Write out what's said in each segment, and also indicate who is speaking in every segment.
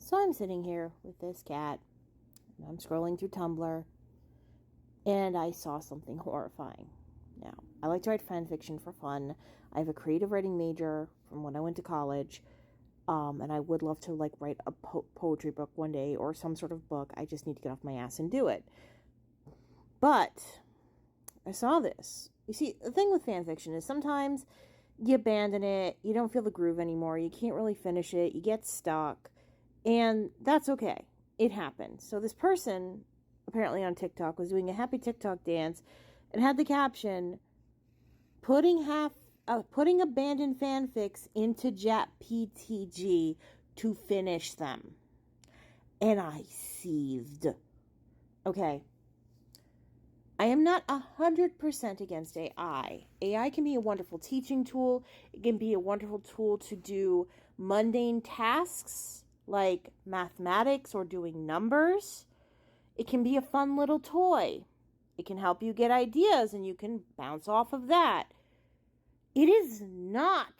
Speaker 1: So I'm sitting here with this cat, and I'm scrolling through Tumblr, and I saw something horrifying. Now, I like to write fan fiction for fun. I have a creative writing major from when I went to college, and I would love to write a poetry book one day or some sort of book. I just need to get off my ass and do it. But I saw this. You see, the thing with fan fiction is sometimes you abandon it, you don't feel the groove anymore, you can't really finish it, you get stuck. And that's okay. It happens. So this person, apparently on TikTok, was doing a happy TikTok dance and had the caption, putting abandoned fanfics into JAPTG to finish them. And I seethed. Okay. I am not 100% against AI. AI can be a wonderful teaching tool. It can be a wonderful tool to do mundane tasks like mathematics or doing numbers. It can be a fun little toy. It can help you get ideas and you can bounce off of that. It is not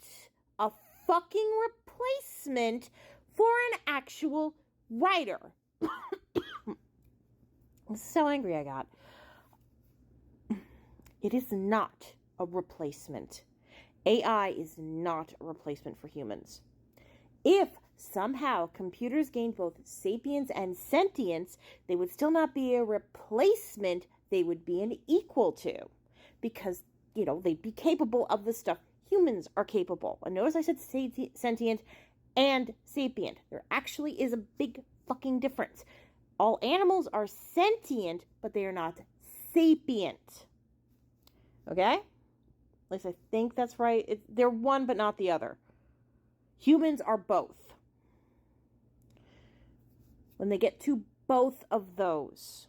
Speaker 1: a fucking replacement for an actual writer. I'm so angry I got. It is not a replacement. AI is not a replacement for humans. If somehow computers gained both sapience and sentience, they would still not be a replacement, they would be an equal to. Because, they'd be capable of the stuff humans are capable. And notice I said sentient and sapient. There actually is a big fucking difference. All animals are sentient, but they are not sapient. Okay? At least I think that's right. They're one but not the other. Humans are both. When they get to both of those,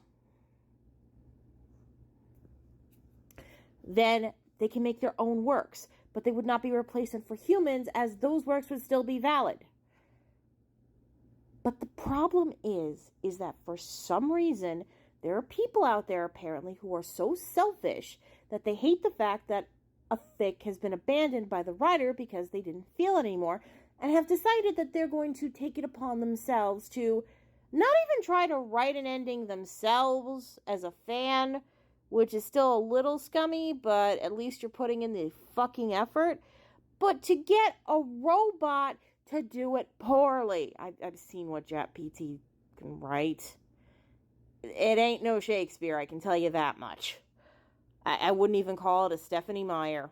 Speaker 1: then they can make their own works, but they would not be a replacement for humans, as those works would still be valid. But the problem is that for some reason, there are people out there apparently who are so selfish that they hate the fact that a fic has been abandoned by the writer because they didn't feel it anymore, and have decided that they're going to take it upon themselves to not even try to write an ending themselves as a fan, which is still a little scummy, but at least you're putting in the fucking effort, but to get a robot to do it poorly. I've seen what JAPT can write. It ain't no Shakespeare, I can tell you that much. I wouldn't even call it a Stephanie Meyer.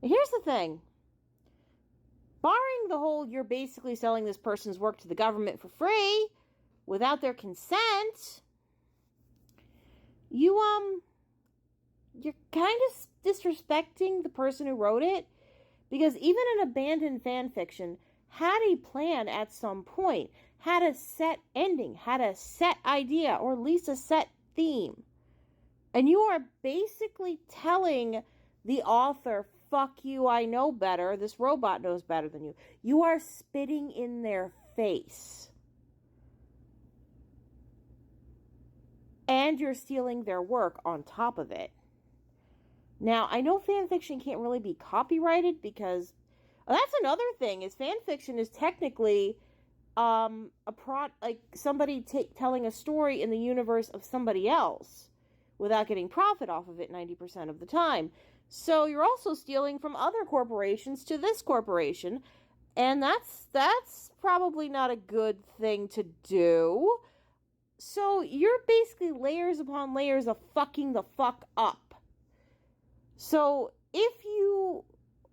Speaker 1: Here's the thing. Barring the whole you're basically selling this person's work to the government for free without their consent, you're kind of disrespecting the person who wrote it, because even an abandoned fan fiction had a plan at some point, had a set ending, had a set idea, or at least a set theme. And you are basically telling the author, fuck you, I know better, this robot knows better than you. You are spitting in their face. And you're stealing their work on top of it. Now, I know fanfiction can't really be copyrighted because that's another thing, is fanfiction is technically somebody telling a story in the universe of somebody else without getting profit off of it 90% of the time. So you're also stealing from other corporations to this corporation, and that's probably not a good thing to do. So you're basically layers upon layers of fucking the fuck up. So if you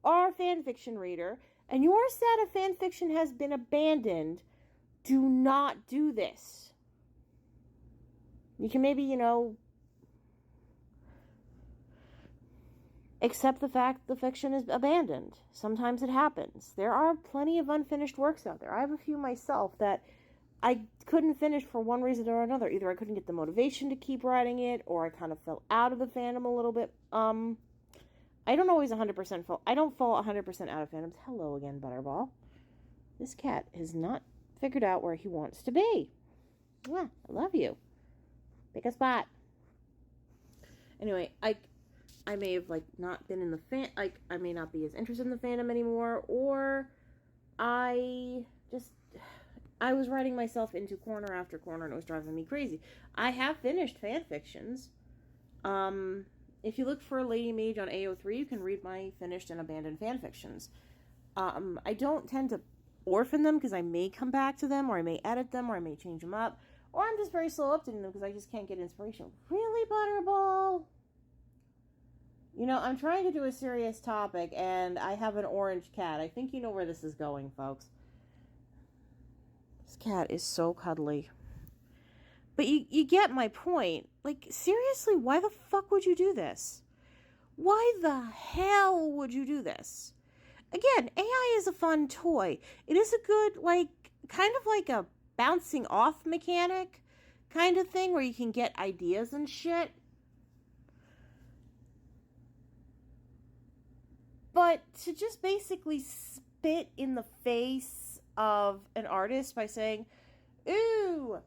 Speaker 1: are a fanfiction reader and you are sad a fanfiction has been abandoned, do not do this. You can maybe, accept the fact the fiction is abandoned. Sometimes it happens. There are plenty of unfinished works out there. I have a few myself that I couldn't finish for one reason or another. Either I couldn't get the motivation to keep writing it, or I kind of fell out of the fandom a little bit. I don't always 100% fall. I don't fall 100% out of fandoms. Hello again, Butterball. This cat has not figured out where he wants to be. Mwah, I love you. Pick a spot. Anyway, I may have not been in the I may not be as interested in the fandom anymore, or I I was writing myself into corner after corner, and it was driving me crazy. I have finished fan fictions. If you look for Lady Mage on AO3, you can read my finished and abandoned fan fictions. I don't tend to orphan them because I may come back to them, or I may edit them, or I may change them up, or I'm just very slow updating them because I just can't get inspiration. Really, Butterball? You know, I'm trying to do a serious topic, and I have an orange cat. I think you know where this is going, folks. This cat is so cuddly. But you get my point. Like, seriously, why the fuck would you do this? Why the hell would you do this? Again, AI is a fun toy. It is a good, like, kind of like a bouncing off mechanic kind of thing where you can get ideas and shit. But to just basically spit in the face of an artist by saying, ooh,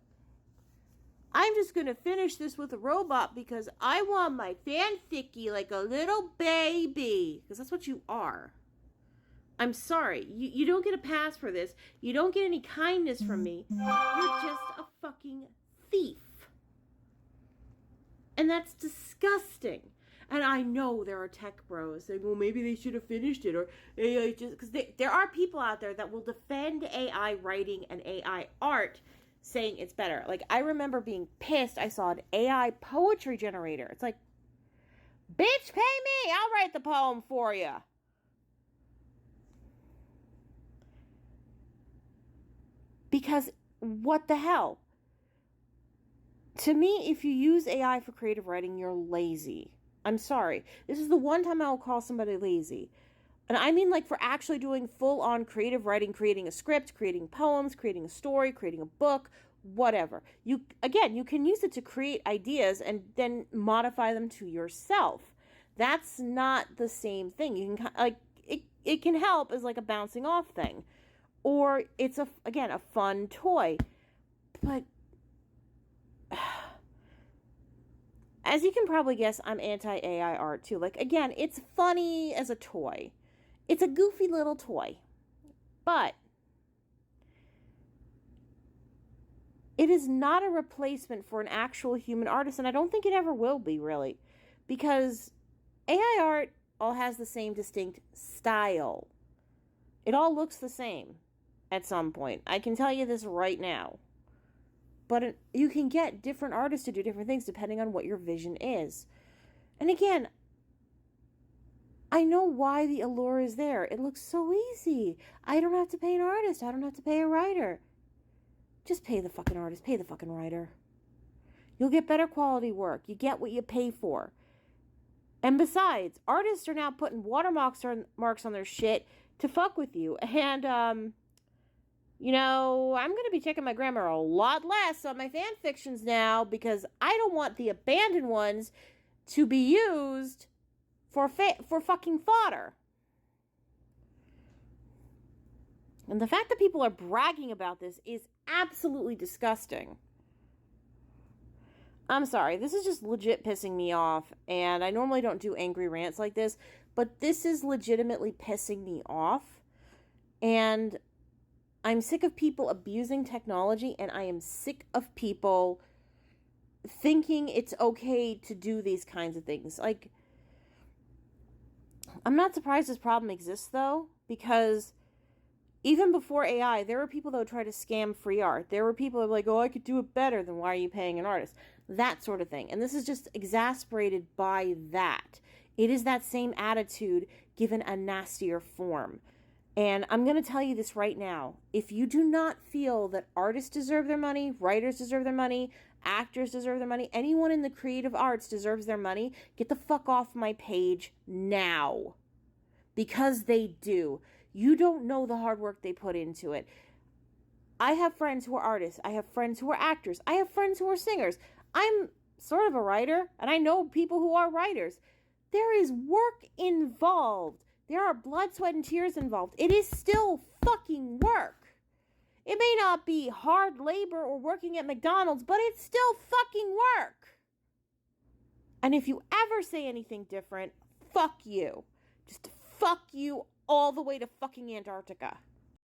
Speaker 1: I'm just going to finish this with a robot because I want my fanficky like a little baby. Because that's what you are. I'm sorry. You don't get a pass for this. You don't get any kindness from me. You're just a fucking thief. And that's disgusting. And I know there are tech bros saying, well, maybe they should have finished it. Or AI just... Because there are people out there that will defend AI writing and AI art saying it's better. Like, I remember being pissed. I saw an AI poetry generator. It's like, bitch, pay me. I'll write the poem for you. Because what the hell? To me, if you use AI for creative writing, you're lazy. I'm sorry. This is the one time I will call somebody lazy. And I mean like for actually doing full-on creative writing, creating a script, creating poems, creating a story, creating a book, whatever. You can use it to create ideas and then modify them to yourself. That's not the same thing. You can, like, it can help as like a bouncing off thing. Or it's a fun toy. But as you can probably guess, I'm anti-AI art too. Like, again, it's funny as a toy. It's a goofy little toy. But it is not a replacement for an actual human artist, and I don't think it ever will be, really. Because AI art all has the same distinct style. It all looks the same at some point. I can tell you this right now. But you can get different artists to do different things depending on what your vision is. And again, I know why the allure is there. It looks so easy. I don't have to pay an artist. I don't have to pay a writer. Just pay the fucking artist. Pay the fucking writer. You'll get better quality work. You get what you pay for. And besides, artists are now putting watermarks on their shit to fuck with you. And, you know, I'm going to be checking my grammar a lot less on my fan fictions now because I don't want the abandoned ones to be used for fucking fodder. And the fact that people are bragging about this is absolutely disgusting. I'm sorry, this is just legit pissing me off, and I normally don't do angry rants like this, but this is legitimately pissing me off, and I'm sick of people abusing technology, and I am sick of people thinking it's okay to do these kinds of things. Like, I'm not surprised this problem exists, though, because even before AI, there were people that would try to scam free art. There were people that were like, oh, I could do it better, then why are you paying an artist? That sort of thing. And this is just exasperated by that. It is that same attitude given a nastier form. And I'm going to tell you this right now. If you do not feel that artists deserve their money, writers deserve their money, actors deserve their money, anyone in the creative arts deserves their money, get the fuck off my page now. Because they do. You don't know the hard work they put into it. I have friends who are artists. I have friends who are actors. I have friends who are singers. I'm sort of a writer, and I know people who are writers. There is work involved. There are blood, sweat, and tears involved. It is still fucking work. It may not be hard labor or working at McDonald's, but it's still fucking work. And if you ever say anything different, fuck you. Just fuck you all the way to fucking Antarctica.